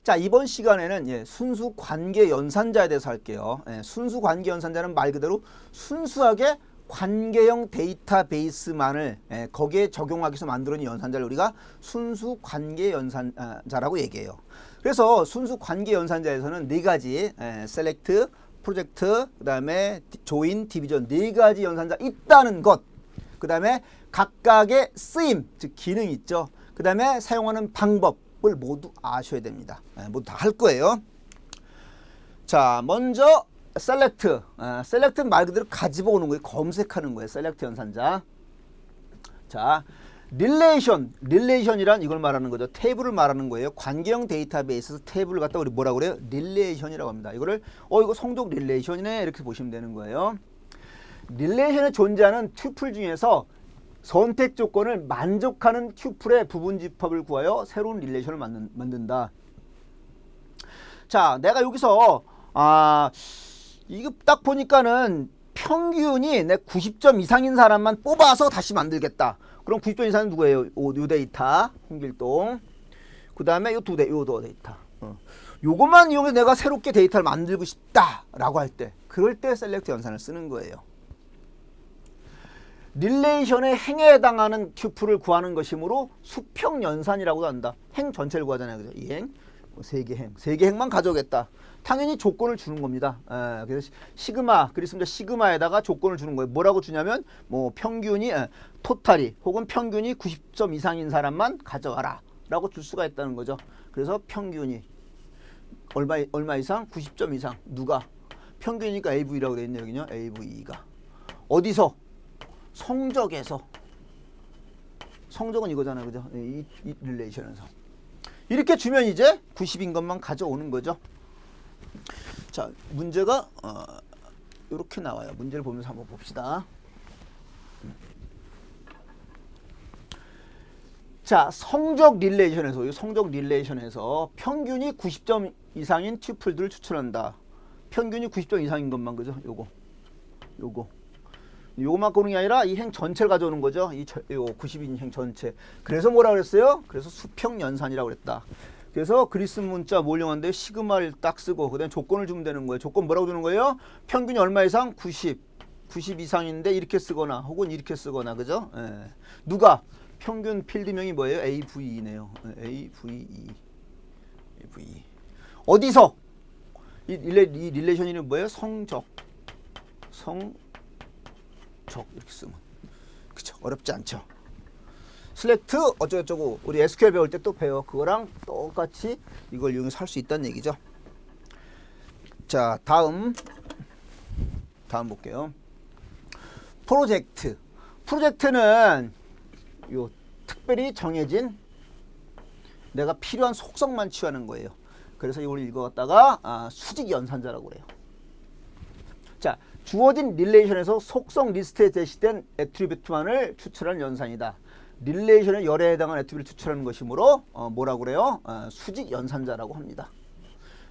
자, 이번 시간에는 순수 관계 연산자에 대해서 할게요. 순수 관계 연산자는 말 그대로 순수하게 관계형 데이터베이스만을 거기에 적용하기 위해서 만들어낸 연산자를 우리가 순수 관계 연산자라고 얘기해요. 그래서 순수 관계 연산자에서는 네 가지 셀렉트, 프로젝트, 그 다음에 조인, 디비전 네 가지 연산자 있다는 것, 그 다음에 각각의 쓰임, 즉 기능이 있죠. 그 다음에 사용하는 방법을 모두 아셔야 됩니다. 모두 다 할 거예요. 자, 먼저 셀렉트. 셀렉트는 말 그대로 가지고 오는 거예요. 검색하는 거예요. 셀렉트 연산자. 자, 릴레이션이란 이걸 말하는 거죠. 테이블을 말하는 거예요. 관계형 데이터베이스에서 테이블을 갖다 우리 뭐라고 그래요? 릴레이션이라고 합니다. 이거를 이거 성적 릴레이션이네 이렇게 보시면 되는 거예요. 릴레이션에 존재하는 튜플 중에서 선택 조건을 만족하는 튜플의 부분 집합을 구하여 새로운 릴레이션을 만든다. 자, 내가 여기서 이거 딱 보니까는 평균이 내 90점 이상인 사람만 뽑아서 다시 만들겠다. 그럼 90점 이상은 누구예요? 요 데이터, 홍길동. 그 다음에 요 요 데이터. 요것만 이용해서 내가 새롭게 데이터를 만들고 싶다라고 할 때, 그럴 때 셀렉트 연산을 쓰는 거예요. 릴레이션의 행에 해당하는 튜플을 구하는 것이므로 수평 연산이라고도 한다. 행 전체를 구하잖아요. 그죠? 이 행, 세 개 행만 가져오겠다. 당연히 조건을 주는 겁니다. 그래서 시그마, 그랬습니다. 시그마에다가 조건을 주는 거예요. 뭐라고 주냐면, 뭐 평균이, 토탈이 혹은 평균이 90점 이상인 사람만 가져와라 라고 줄 수가 있다는 거죠. 그래서 평균이 얼마 이상? 90점 이상. 누가? 평균이니까 AV라고 되어 있네요. 여기요. AV가. 어디서? 성적에서. 성적은 이거잖아요. 그죠? 이 릴레이션에서. 이렇게 주면 이제 90인 것만 가져오는 거죠. 자, 문제가 이렇게 나와요. 문제를 보면서 한번 봅시다. 자, 성적 릴레이션에서 평균이 90점 이상인 튜플들을 추출한다. 평균이 90점 이상인 것만, 그죠? 요거만 꼬는 게 아니라 이 행 전체를 가져오는 거죠. 이 90인 행 전체. 그래서 뭐라 그랬어요? 그래서 수평 연산이라고 그랬다. 그래서 그리스 문자 뭘 이용하는데 시그마를 딱 쓰고 그다음에 조건을 주면 되는 거예요. 조건 뭐라고 주는 거예요? 평균이 얼마 이상? 90 이상인데 이렇게 쓰거나 혹은 이렇게 쓰거나, 그죠? 누가? 평균 필드명이 뭐예요? AVE네요. AVE. 어디서? 이 릴레이션 이름은 뭐예요? 성적 이렇게 쓰면, 그쵸? 어렵지 않죠? 셀렉트 어쩌고저쩌고 우리 SQL 배울 때 또 배워. 그거랑 똑같이 이걸 이용해서 할 수 있다는 얘기죠. 자, 다음 볼게요. 프로젝트는 요 특별히 정해진 내가 필요한 속성만 취하는 거예요. 그래서 이걸 읽어갔다가 수직 연산자라고 그래요. 자, 주어진 릴레이션에서 속성 리스트에 제시된 애트리뷰트만을 추출하는 연산이다. 릴레이션의 열에 해당하는 애트리뷰트를 추출하는 것이므로 뭐라고 그래요? 수직 연산자라고 합니다.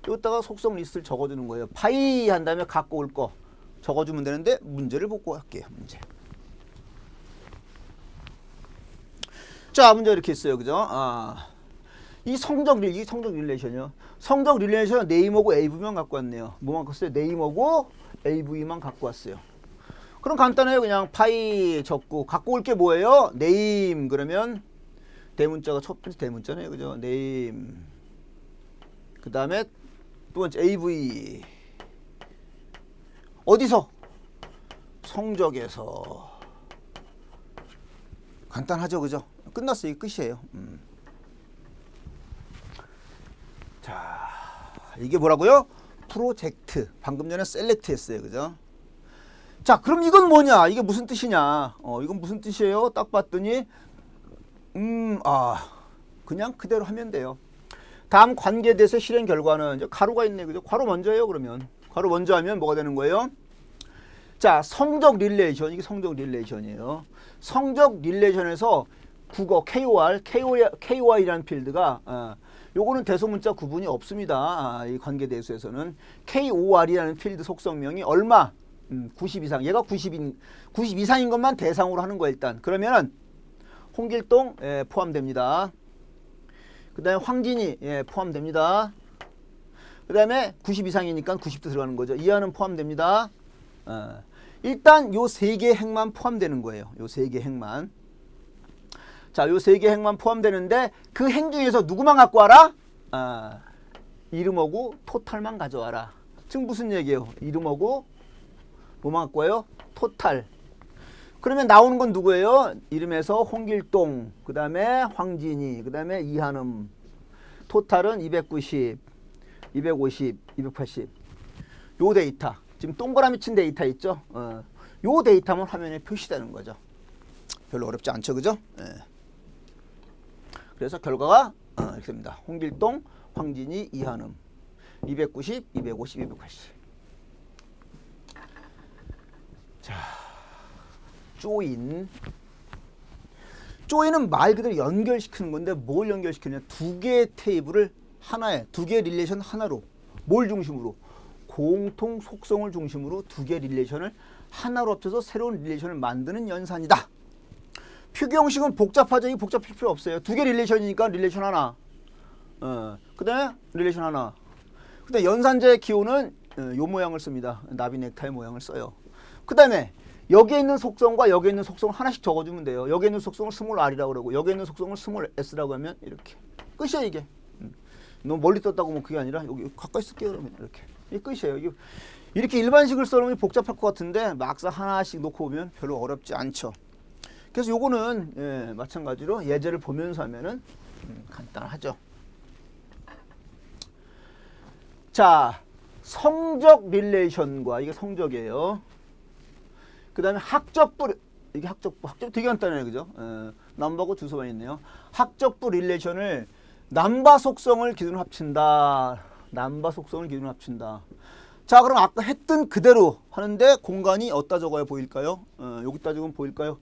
여기다가 속성 리스트를 적어주는 거예요. 파이 한 다음에 갖고 올 거 적어주면 되는데 문제를 보고 할게요. 문제. 자, 문제 이렇게 있어요. 그죠? 이 성적 릴레이션이요. 성적 릴레이션은 네임하고 AV만 갖고 왔네요. 뭐만 갖고 왔어요? 네임하고 AV만 갖고 왔어요. 그럼 간단해요. 그냥 파이 적고 갖고 올 게 뭐예요? 네임. 그러면 대문자가 첫 번째 대문자네요. 그죠? 네임. 그 다음에 두 번째 AV. 어디서? 성적에서. 간단하죠. 그죠? 끝났어요. 이게 끝이에요. 자, 이게 뭐라고요? 프로젝트. 방금 전에 셀렉트 했어요. 그죠? 자, 그럼 이건 뭐냐? 이게 무슨 뜻이냐? 이건 무슨 뜻이에요? 딱 봤더니 그냥 그대로 하면 돼요. 다음 관계에 대해서 실행 결과는 이제 가로가 있네. 그죠? 괄호 먼저 해요. 그러면 괄호 먼저 하면 뭐가 되는 거예요? 자, 성적 릴레이션. 이게 성적 릴레이션이에요. 성적 릴레이션에서 국어 KOR이라는 필드가 요거는 대소문자 구분이 없습니다. 이 관계 대수에서는 KOR이라는 필드 속성명이 얼마? 90 이상. 얘가 90 이상인 것만 대상으로 하는 거예요. 일단. 그러면은 홍길동 포함됩니다. 그 다음에 황진이 포함됩니다. 그 다음에 90 이상이니까 90도 들어가는 거죠. 이하는 포함됩니다. 일단 요 세 개 행만 포함되는 거예요. 요 세 개 행만. 자, 요 세 개 행만 포함되는데 그 행 중에서 누구만 갖고 와라? 이름하고 토탈만 가져와라. 지금 무슨 얘기예요? 이름하고 뭐만 갖고 와요? 토탈. 그러면 나오는 건 누구예요? 이름에서 홍길동, 그 다음에 황진이, 그 다음에 이한음. 토탈은 290, 250, 280. 요 데이터. 지금 동그라미 친 데이터 있죠? 요 데이터만 화면에 표시되는 거죠. 별로 어렵지 않죠, 그죠? 그래서 결과가 이렇게 됩니다. 홍길동, 황진이, 이한음. 290, 250, 280. 자, 조인. 조인은 말 그대로 연결시키는 건데 뭘 연결시키느냐? 두 개의 테이블을 하나에, 두 개의 릴레이션 하나로. 뭘 중심으로? 공통 속성을 중심으로 두 개의 릴레이션을 하나로 합쳐서 새로운 릴레이션을 만드는 연산이다. 표기 형식은 복잡하지, 복잡할 필요 없어요. 두 개 릴레이션이니까 릴레이션 하나. 그 다음에 릴레이션 하나. 그 다음에 연산자의 기호는 요 모양을 씁니다. 나비 넥타이 모양을 써요. 그 다음에 여기에 있는 속성과 여기에 있는 속성을 하나씩 적어주면 돼요. 여기에 있는 속성을 스몰 r이라고 그러고 여기에 있는 속성을 스몰 s라고 하면 이렇게. 끝이야 이게. 너무 멀리 떴다고 뭐 그게 아니라 여기 가까이 쓸게요 그러면 이렇게. 이게 끝이에요. 이렇게 일반식을 써놓으면 복잡할 것 같은데 막상 하나씩 놓고 보면 별로 어렵지 않죠. 그래서 요거는 마찬가지로 예제를 보면서 하면은 간단하죠. 자, 성적 릴레이션과 이게 성적이에요. 그 다음에 학적부, 이게 학적부 되게 간단해요, 그죠? 넘버하고 주소만 있네요. 학적부 릴레이션을 남바 속성을 기준으로 합친다. 남바 속성을 기준으로 합친다. 자, 그럼 아까 했던 그대로 하는데 공간이 어디다 적어야 보일까요? 여기다 적으면 보일까요?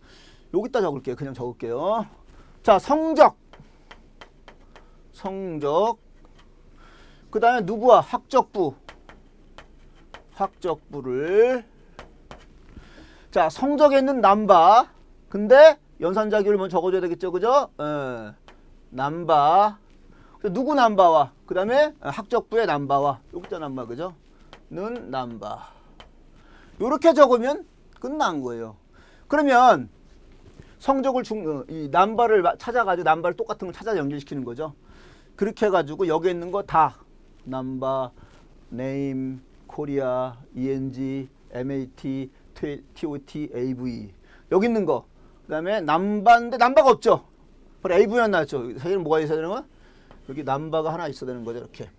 여기다 적을게요. 그냥 적을게요. 자, 성적. 그 다음에 누구와? 학적부. 학적부를. 자, 성적에 있는 남바. 근데 연산자기를 먼저 적어줘야 되겠죠, 그죠? 남바. 누구 남바와? 그 다음에 학적부의 남바와. 여기다 남바, 그죠? 는 남바. 요렇게 적으면 끝난 거예요. 그러면 성적을 이 남바를 찾아가지고 남바를 똑같은 걸 찾아 연결시키는 거죠. 그렇게 해가지고 여기 있는 거 다 남바, 네임, 코리아, ENG, MAT, TOT, AV 여기 있는 거. 그 다음에 남바인데 남바가 없죠. 바로 AV만 나왔죠. 사실은 뭐가 있어야 되는 거야? 여기 남바가 하나 있어야 되는 거죠. 이렇게.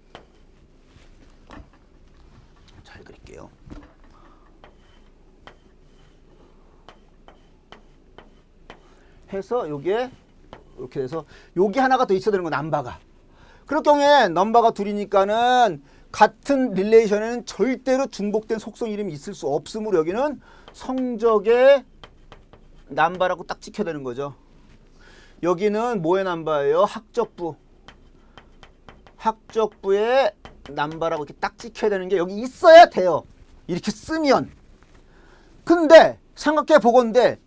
잘 그릴게요. 해서 요게 이렇게 돼서 요게 하나가 더 있어야 되는 거 남바가. 그럴 경우에 넘바가 둘이니까는 같은 릴레이션에는 절대로 중복된 속성 이름이 있을 수 없으므로 여기는 성적의 남바라고 딱 찍혀야 되는 거죠. 여기는 뭐의 남바예요? 학적부. 학적부의 남바라고 이렇게 딱 찍혀야 되는 게 여기 있어야 돼요. 이렇게 쓰면. 근데 생각해 보건데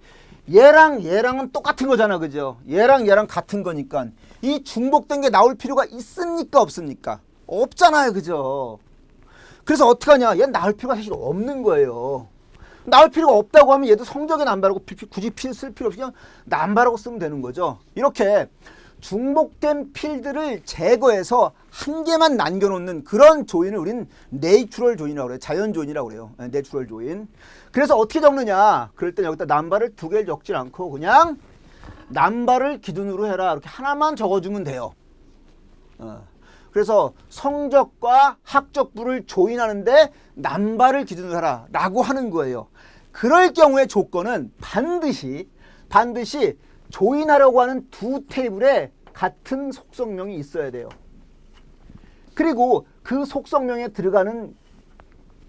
얘랑 얘랑은 똑같은 거잖아, 그죠? 얘랑 얘랑 같은 거니까 이 중복된 게 나올 필요가 있습니까, 없습니까? 없잖아요, 그죠? 그래서 어떻게 하냐? 얘는 나올 필요가 사실 없는 거예요. 나올 필요가 없다고 하면 얘도 성적의 남바라고 굳이 쓸 필요 없이 그냥 남바라고 쓰면 되는 거죠. 이렇게 중복된 필드를 제거해서 한 개만 남겨놓는 그런 조인을 우리는 내추럴 조인이라고 그래요. 자연 조인이라고 그래요. 내추럴 조인. 그래서 어떻게 적느냐? 그럴 때 여기다 남바를 두 개를 적지 않고 그냥 남바를 기준으로 해라. 이렇게 하나만 적어주면 돼요. 그래서 성적과 학적부를 조인하는데 남바를 기준으로 해라 라고 하는 거예요. 그럴 경우에 조건은 반드시 조인하려고 하는 두 테이블에 같은 속성명이 있어야 돼요. 그리고 그 속성명에 들어가는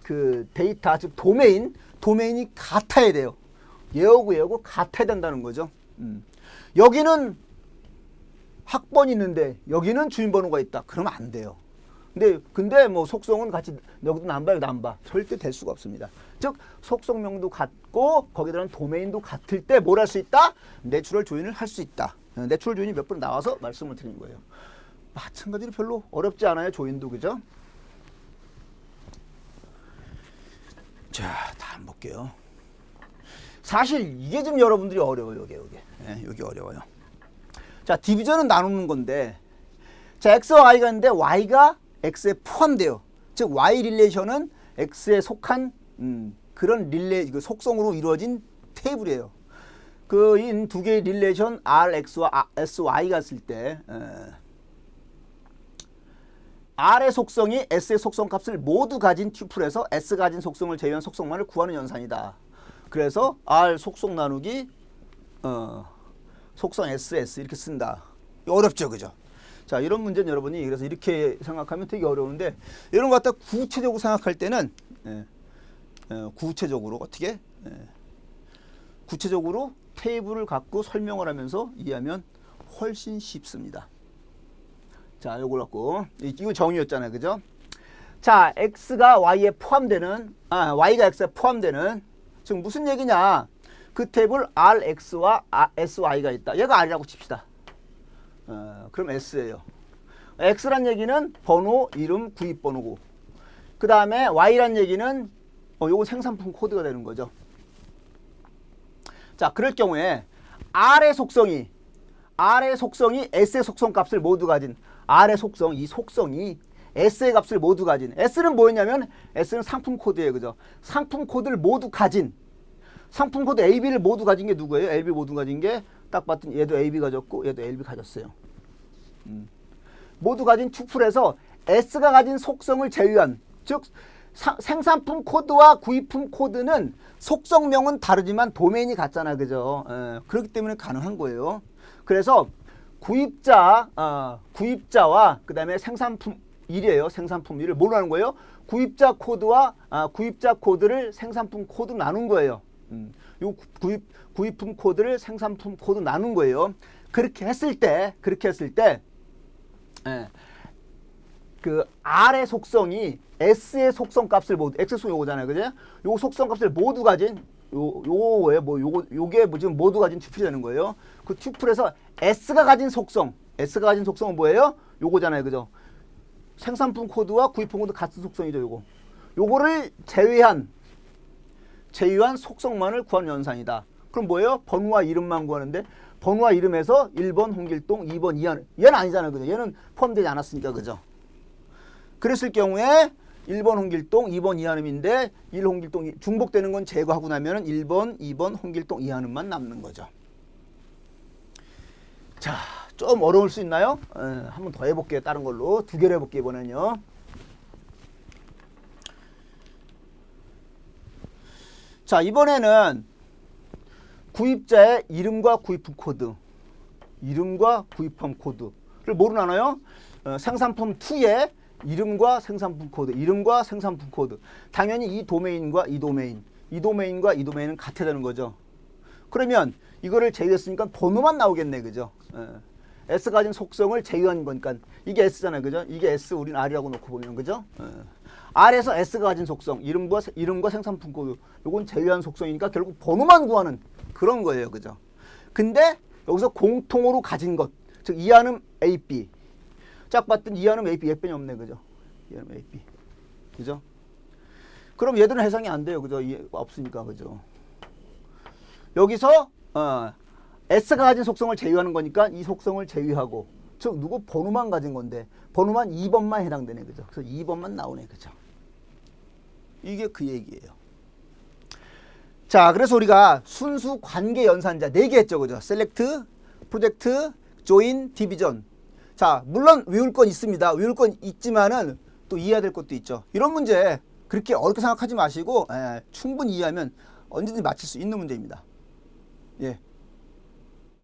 그 데이터, 즉 도메인이 같아야 돼요. 얘하고 같아야 된다는 거죠. 여기는 학번이 있는데 여기는 주인번호가 있다. 그러면 안 돼요. 근데 뭐 속성은 같이 여기도 남바 절대 될 수가 없습니다. 즉 속성명도 같고 거기에 들어가는 도메인도 같을 때 뭘 할 수 있다? 내추럴 조인을 할 수 있다. 내추럴 조인이 몇 번 나와서 말씀을 드린 거예요. 마찬가지로 별로 어렵지 않아요. 조인도, 그죠? 자, 다음 볼게요. 사실 이게 좀 여러분들이 어려워요. 여기 어려워요. 자, 디비전은 나누는 건데, 자, x와 y가 있는데 y가 x에 포함돼요. 즉 y 릴레이션은 x에 속한 그런 그 속성으로 이루어진 테이블이에요. 그 이 두 개의 릴레이션 rx와 sy가 있을 때 r의 속성이 s의 속성 값을 모두 가진 튜플에서 s가 가진 속성을 제외한 속성만을 구하는 연산이다. 그래서 r 속성 나누기 속성 s 이렇게 쓴다. 어렵죠, 그죠? 자, 이런 문제는 여러분이 그래서 이렇게 생각하면 되게 어려운데, 이런 거 갖다 구체적으로 생각할 때는 구체적으로 어떻게 구체적으로 테이블을 갖고 설명을 하면서 이해하면 훨씬 쉽습니다. 자, 요걸 갖고 이거 정의였잖아요, 그죠? 자, x가 y에 포함되는 y가 x에 포함되는, 지금 무슨 얘기냐? 그 테이블 rx와 sy가 있다. 얘가 r이라고 칩시다. 그럼 s예요. x란 얘기는 번호, 이름, 구입번호고, 그 다음에 y란 얘기는 요거 생산품 코드가 되는 거죠. 자, 그럴 경우에 r의 속성이 s의 속성 값을 모두 가진, r의 속성, 이 속성이 s의 값을 모두 가진, s는 뭐였냐면 s는 상품 코드예요, 그죠? 상품 코드를 모두 가진, 상품 코드 AB를 모두 가진 게 누구예요? AB 모두 가진 게 딱 봤더니 얘도 AB 가졌고 얘도 AB 가졌어요. 모두 가진 튜플에서 S가 가진 속성을 제외한, 즉 생산품 코드와 구입품 코드는 속성명은 다르지만 도메인이 같잖아, 그죠? 그렇기 때문에 가능한 거예요. 그래서 구입자와 그 다음에 생산품 1이에요. 생산품 1을 뭘로 하는 거예요? 구입자 코드와 구입자 코드를 생산품 코드 나눈 거예요. 요 구입품 코드를 생산품 코드 나눈 거예요. 그렇게 했을 때 그 R의 속성이 S의 속성 값을 모두, X속 요거잖아요, 그죠? 요 속성 값을 모두 가진 요거예요. 요게 지금 모두 가진 튜플이 되는 거예요. 그 튜플에서 S가 가진 속성은 뭐예요? 요거잖아요, 그죠? 생산품 코드와 구입품 코드 같은 속성이죠, 요거를 제외한 속성만을 구하는 연산이다. 그럼 뭐예요? 번호와 이름만 구하는데, 번호와 이름에서 1번 홍길동, 2번 이한음, 얘는 아니잖아요, 그죠? 얘는 포함되지 않았으니까, 그죠? 그랬을 경우에 1번 홍길동, 2번 이한음인데 1 홍길동 중복되는 건 제거하고 나면은 1번, 2번 홍길동, 이한음만 남는 거죠. 자, 좀 어려울 수 있나요? 한 번 더 해볼게요. 다른 걸로 두 개를 해볼게요, 이번엔요. 자, 이번에는 구입자의 이름과 구입품 코드, 이름과 구입품 코드를 뭐로 나눠요? 생산품 2의 이름과 생산품 코드, 이름과 생산품 코드. 당연히 이 도메인과 이 도메인과 이 도메인은 같아야 되는 거죠. 그러면 이거를 제외했으니까 번호만 나오겠네, 그죠? S 가진 속성을 제외한 거니까 이게 S잖아요, 그죠? 이게 S, 우린 R이라고 놓고 보면, 그죠? R에서 S가 가진 속성, 이름과 생산품 코드, 요건 제외한 속성이니까 결국 번호만 구하는 그런 거예요, 그죠? 근데 여기서 공통으로 가진 것, 즉 이한음 AP, 짝 봤던 이한음 AP, 예변이 없네, 그죠? 이한음 AP, 그죠? 그럼 얘들은 해상이 안 돼요, 그죠? 없으니까, 그죠? 여기서 S가 가진 속성을 제외하는 거니까 이 속성을 제외하고, 즉 누구 번호만 가진 건데 번호만 2번만 해당되네, 그죠? 그래서 2번만 나오네, 그죠? 이게 그 얘기예요. 자, 그래서 우리가 순수 관계 연산자 4개 했죠, 그죠? 셀렉트, 프로젝트, 조인, 디비전. 자, 물론 외울 건 있습니다. 외울 건 있지만은 또 이해해야 될 것도 있죠. 이런 문제 그렇게 어렵게 생각하지 마시고 충분히 이해하면 언제든지 맞힐 수 있는 문제입니다. 예.